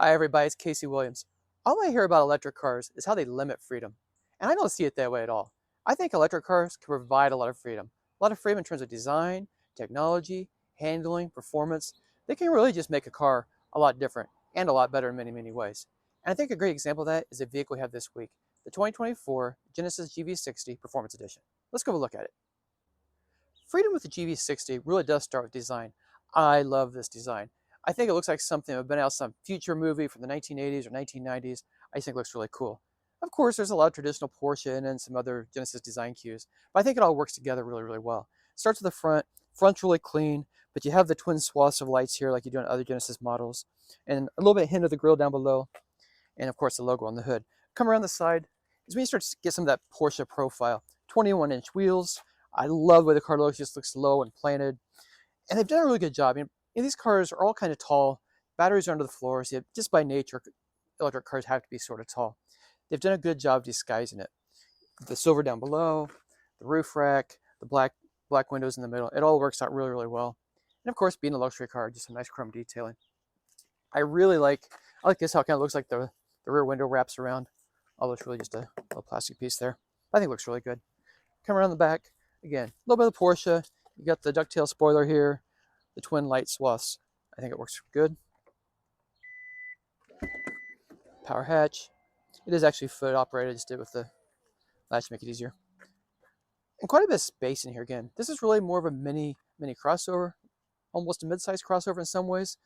Hi everybody, it's Casey Williams. All I hear about electric cars is how they limit freedom. And I don't see it that way at all. I think electric cars can provide a lot of freedom. A lot of freedom in terms of design, technology, handling, performance. They can really just make a car a lot different and a lot better in many, many ways. And I think a great example of that is the vehicle we have this week, the 2024 Genesis GV60 Performance Edition. Let's go have a look at it. Freedom with the GV60 really does start with design. I love this design. I think it looks like something that would have been out some future movie from the 1980s or 1990s. I think it looks really cool. Of course, there's a lot of traditional Porsche and some other Genesis design cues, but I think it all works together really, really well. It starts with the front. Front's really clean, but you have the twin swaths of lights here like you do in other Genesis models, and a little bit hint of the grille down below, and of course the logo on the hood. Come around the side is when you start to get some of that Porsche profile. 21-inch wheels. I love the way the car looks. It just looks low and planted. And they've done a really good job. These cars are all kind of tall. Batteries are under the floor. So just by nature, electric cars have to be sort of tall. They've done a good job disguising it. The silver down below, the roof rack, the black windows in the middle. It all works out really, really well. And of course, being a luxury car, just some nice chrome detailing. I like this, how it kind of looks like the rear window wraps around. Although it's really just a little plastic piece there. I think it looks really good. Come around the back. Again, a little bit of Porsche. You got the ducktail spoiler here, the twin light swaths. I think it works good. Power hatch. It is actually foot operated. I just did it with the latch to make it easier. And quite a bit of space in here again. This is really more of a mini crossover, almost a mid-size crossover in some ways.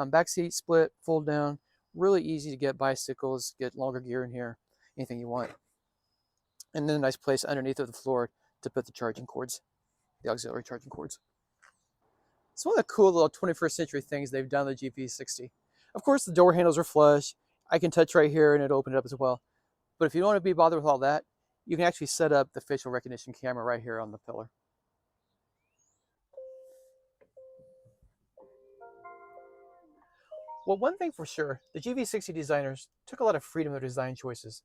Back seat split, fold down. Really easy to get bicycles, get longer gear in here, anything you want. And then a nice place underneath of the floor to put the charging cords, the auxiliary charging cords. It's one of the cool little 21st century things they've done with the GV60. Of course, the door handles are flush. I can touch right here and it'll open it up as well. But if you don't want to be bothered with all that, you can actually set up the facial recognition camera right here on the pillar. Well, one thing for sure, the GV60 designers took a lot of freedom in their design choices,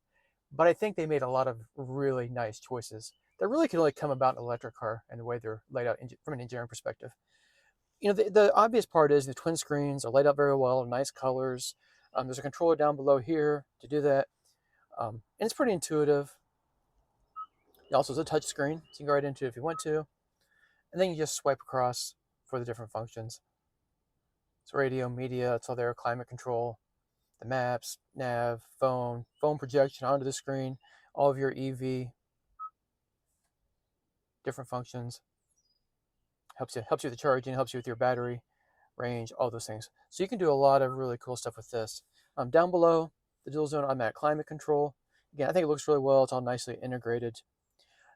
but I think they made a lot of really nice choices that really can only come about in an electric car and the way they're laid out from an engineering perspective. The obvious part is the twin screens are laid out very well, nice colors. There's a controller down below here to do that. And it's pretty intuitive. It also has a touch screen, so you can go right into it if you want to. And then you just swipe across for the different functions. It's radio, media, it's all there, climate control, the maps, nav, phone projection onto the screen, all of your EV, different functions. Helps you with the charging, helps you with your battery range, all those things. So you can do a lot of really cool stuff with this. Down below, the dual zone automatic climate control. Again, I think it looks really well. It's all nicely integrated.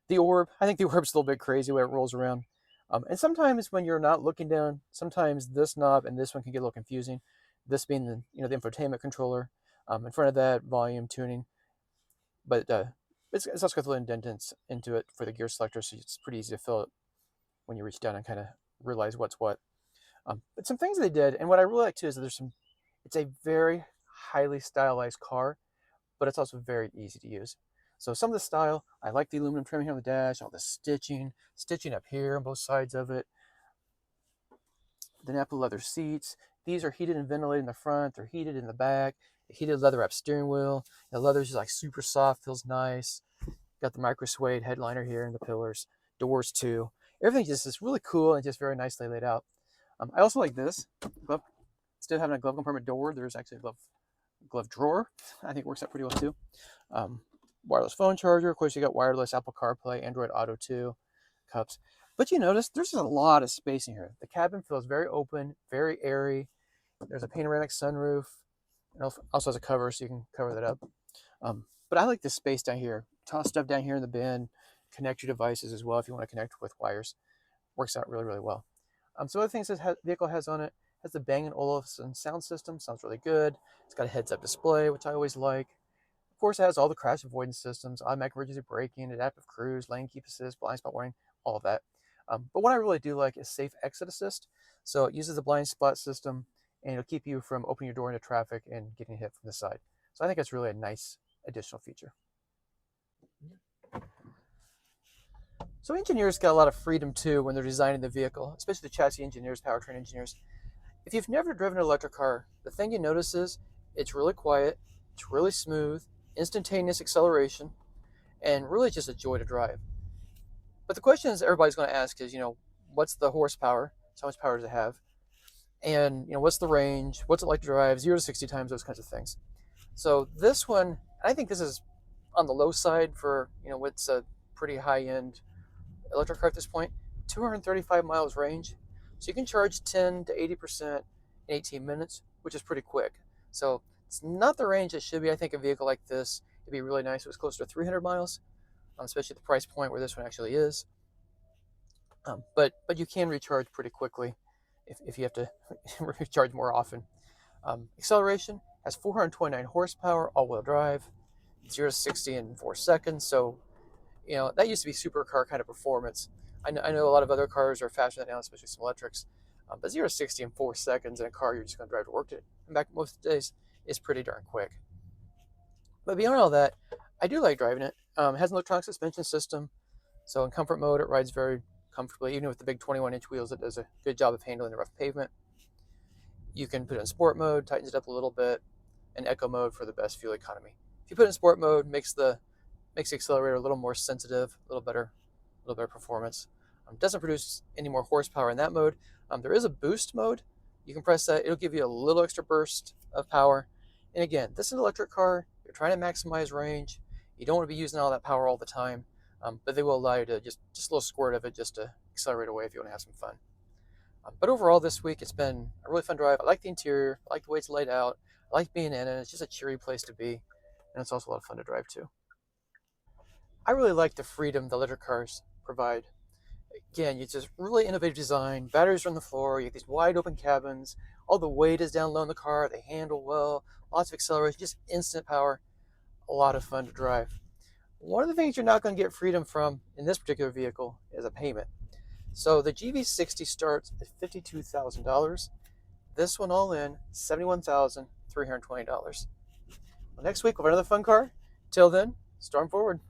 The orb, I think the orb's a little bit crazy the way it rolls around. And sometimes when you're not looking down, sometimes this knob and this one can get a little confusing. This being the infotainment controller. In front of that, volume tuning. But it's also got little indentants into it for the gear selector, so it's pretty easy to fill it when you reach down and kind of realize what's what. But some things they did, and what I really like too, is that it's a very highly stylized car, but it's also very easy to use. So some of the style, I like the aluminum trim here on the dash, all the stitching up here on both sides of it. The Nappa leather seats. These are heated and ventilated in the front. They're heated in the back. The heated leather wrapped steering wheel. The leather's just like super soft, feels nice. Got the micro suede headliner here and the pillars. Doors too. Everything just is really cool and just very nicely laid out. I also like this glove. Instead of having a glove compartment door, there's actually a glove drawer. I think it works out pretty well too. Wireless phone charger. Of course, you got wireless Apple CarPlay, Android Auto 2, cups. But you notice there's a lot of space in here. The cabin feels very open, very airy. There's a panoramic sunroof. It also has a cover, so you can cover that up. But I like this space down here. Toss stuff down here in the bin. Connect your devices as well if you want to connect with wires. Works out really, really well. Some other things this vehicle has on it has the Bang & Olufsen sound system. Sounds really good. It's got a heads-up display, which I always like. Of course, it has all the crash avoidance systems, automatic emergency braking, adaptive cruise, lane keep assist, blind spot warning, all of that. But what I really do like is safe exit assist. So it uses the blind spot system, and it'll keep you from opening your door into traffic and getting hit from the side. So I think it's really a nice additional feature. So engineers got a lot of freedom too when they're designing the vehicle, especially the chassis engineers, powertrain engineers. If you've never driven an electric car, the thing you notice is It's really quiet, it's really smooth, instantaneous acceleration, and really just a joy to drive. But the questions everybody's going to ask is, what's the horsepower? So how much power does it have? And what's the range? What's it like to drive? 0 to 60 times, those kinds of things. So this one, I think this is on the low side for what's a pretty high end electric car at this point. 235 miles range, so you can charge 10 to 80% in 18 minutes, which is pretty quick. So it's not the range it should be. I think a vehicle like this, it'd be really nice if it was closer to 300 miles, especially at the price point where this one actually is. But you can recharge pretty quickly if you have to recharge more often. Acceleration has 429 horsepower, all-wheel drive, 0 to 60 in 4 seconds. So that used to be supercar kind of performance. I know a lot of other cars are faster than that now, especially some electrics. But 0 to 60 in 4 seconds in a car you're just going to drive to work and back most days is pretty darn quick. But beyond all that, I do like driving it. It has an electronic suspension system, so in comfort mode it rides very comfortably. Even with the big 21-inch wheels, it does a good job of handling the rough pavement. You can put it in sport mode, tightens it up a little bit, and eco mode for the best fuel economy. If you put it in sport mode, makes the accelerator a little more sensitive, a little better performance. Doesn't produce any more horsepower in that mode. There is a boost mode. You can press that. It'll give you a little extra burst of power. And again, this is an electric car. You're trying to maximize range. You don't want to be using all that power all the time, but they will allow you to just a little squirt of it just to accelerate away if you want to have some fun. But overall, this week it's been a really fun drive. I like the interior. I like the way it's laid out. I like being in it. It's just a cheery place to be, and it's also a lot of fun to drive too. I really like the freedom the electric cars provide. Again, it's just really innovative design. Batteries are on the floor. You get these wide open cabins. All the weight is down low in the car. They handle well. Lots of acceleration. Just instant power. A lot of fun to drive. One of the things you're not going to get freedom from in this particular vehicle is a payment. So the GV60 starts at $52,000. This one all in, $71,320. Well, next week we'll have another fun car. Till then, storm forward.